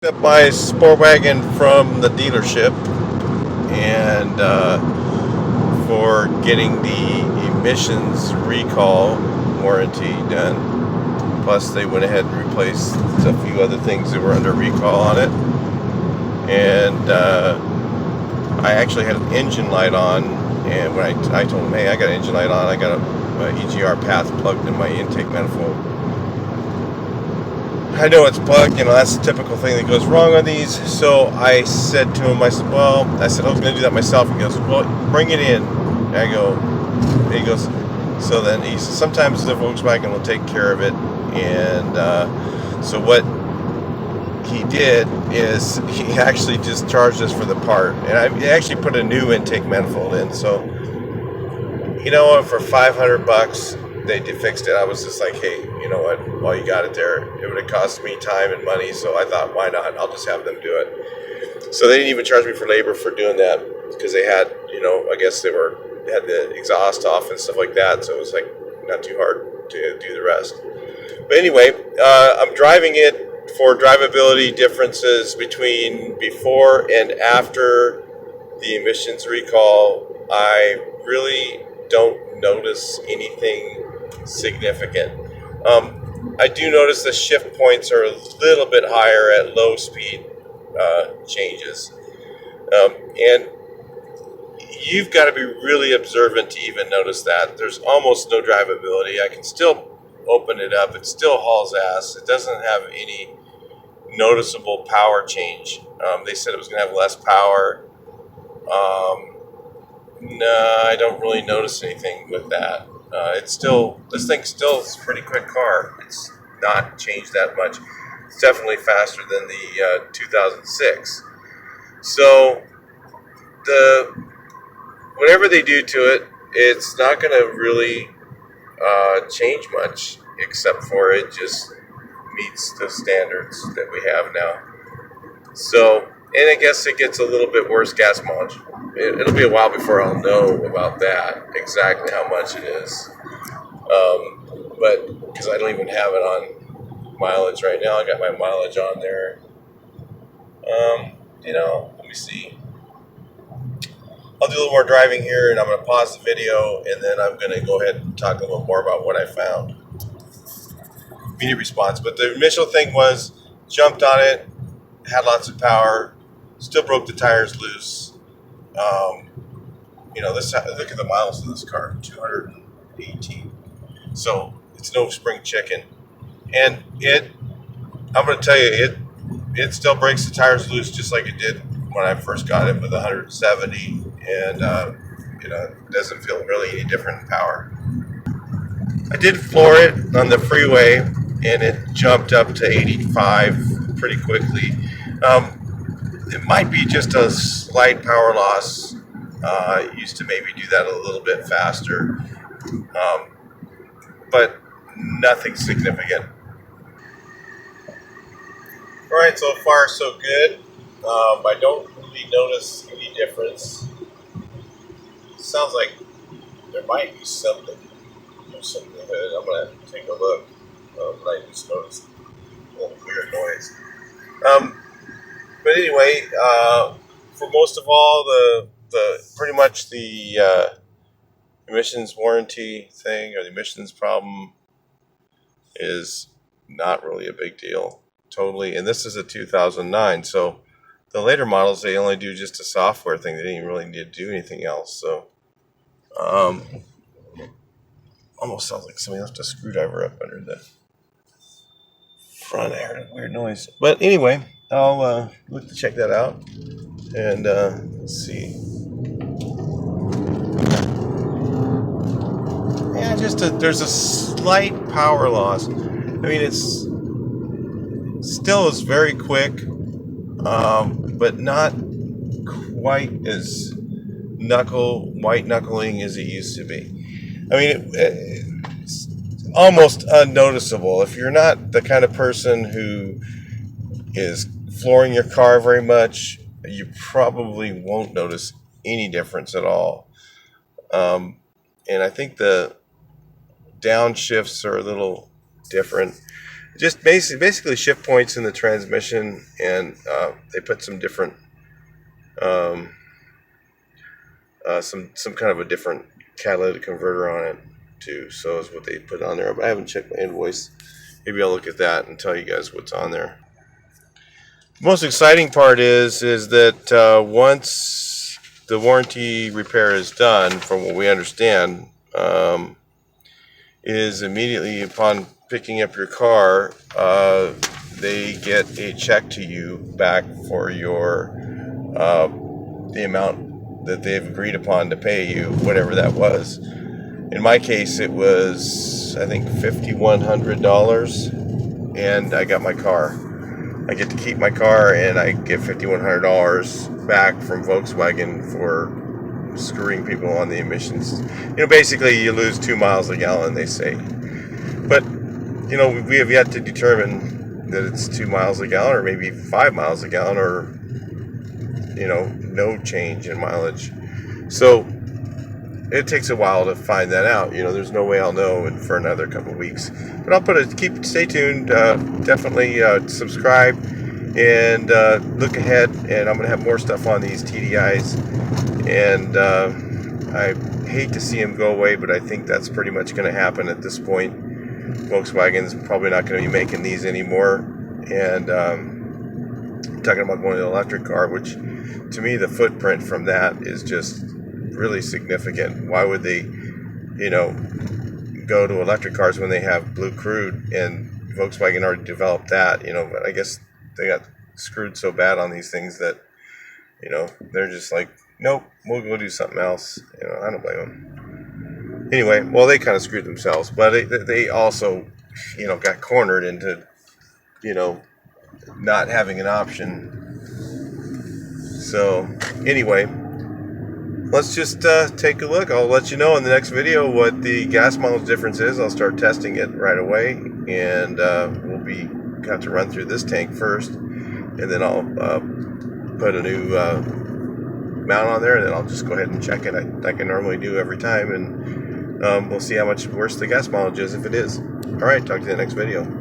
Up my sport wagon from the dealership and for getting the emissions recall warranty done. Plus, they went ahead and replaced a few other things that were under recall on it. And I actually had an engine light on. And when I told them, hey, I got an engine light on, I got a EGR path plugged in my intake manifold. I know it's plugged, that's the typical thing that goes wrong on these. So I said to him, I said I was going to do that myself. He goes, well, bring it in. And I go, and he goes, so then he says, sometimes the Volkswagen will take care of it. And so what he did is he actually just charged us for the part. And I actually put a new intake manifold in. So, for $500, they fixed it. I was just like, hey, you know what? While you got it there, it would have cost me time and money. So I thought, why not? I'll just have them do it. So they didn't even charge me for labor for doing that because they had, I guess they had the exhaust off and stuff like that. So it was like not too hard to do the rest. But anyway, I'm driving it for drivability differences between before and after the emissions recall. I really don't notice anything significant. I do notice the shift points are a little bit higher at low speed changes. And you've got to be really observant to even notice that. There's almost no drivability. I can still open it up. It still hauls ass. It doesn't have any noticeable power change. They said it was going to have less power. No, I don't really notice anything with that. This thing still is a pretty quick car. It's not changed that much. It's definitely faster than the 2006. So whatever they do to it, it's not going to really change much, except for it just meets the standards that we have now. So, and I guess it gets a little bit worse gas mileage. It'll be a while before I'll know about that, exactly how much it is. But because I don't even have it on mileage right now, I got my mileage on there. Let me see. I'll do a little more driving here, and I'm going to pause the video, and then I'm going to go ahead and talk a little more about what I found. Immediate response. But the initial thing was, jumped on it, had lots of power, still broke the tires loose. Look at the miles of this car, 218. So it's no spring chicken. And I'm going to tell you, it still breaks the tires loose just like it did when I first got it with 170. And, it doesn't feel really any different in power. I did floor it on the freeway, and it jumped up to 85 pretty quickly. It might be just a slight power loss. I used to maybe do that a little bit faster, but nothing significant. All right, so far so good. I don't really notice any difference. Sounds like there might be something. There's something in it. I'm gonna take a look. But I just noticed a little weird noise. But anyway, for most of all, the pretty much the emissions warranty thing or the emissions problem is not really a big deal. Totally. And this is a 2009, so the later models, they only do just a software thing. They didn't really need to do anything else. So almost sounds like somebody left a screwdriver up under the front. I heard a weird noise. But anyway, I'll look to check that out. And let's see. Yeah, there's a slight power loss. I mean, it's still is very quick, but not quite as white knuckling as it used to be. I mean, it's almost unnoticeable. If you're not the kind of person who is flooring your car very much, you probably won't notice any difference at all. And I think the downshifts are a little different. Just basically shift points in the transmission, and they put some different um, some kind of a different catalytic converter on it too. So is what they put on there. But I haven't checked my invoice. Maybe I'll look at that and tell you guys what's on there. The most exciting part is that once the warranty repair is done, from what we understand, is immediately upon picking up your car, they get a check to you back for your the amount that they've agreed upon to pay you, whatever that was. In my case, it was, I think, $5,100, and I got my car. I get to keep my car, and I get $5,100 back from Volkswagen for screwing people on the emissions. Basically, you lose 2 miles a gallon, they say. But, we have yet to determine that it's 2 miles a gallon, or maybe 5 miles a gallon, or, no change in mileage. So, it takes a while to find that out. There's no way I'll know for another couple of weeks. But I'll stay tuned. Definitely subscribe and look ahead. And I'm going to have more stuff on these TDIs. And I hate to see them go away, but I think that's pretty much going to happen at this point. Volkswagen's probably not going to be making these anymore. And talking about going to an electric car, which to me the footprint from that is just really significant. Why would they, go to electric cars when they have blue crude, and Volkswagen already developed that, but I guess they got screwed so bad on these things that, they're just like, nope, we'll go do something else. I don't blame them. Anyway, well, they kind of screwed themselves, but they also, got cornered into, not having an option. So anyway, let's just take a look. I'll let you know in the next video what the gas mileage difference is. I'll start testing it right away, and we'll have to run through this tank first, and then I'll put a new mount on there, and then I'll just go ahead and check it like I normally do every time, and we'll see how much worse the gas mileage is if it is. All right, talk to you in the next video.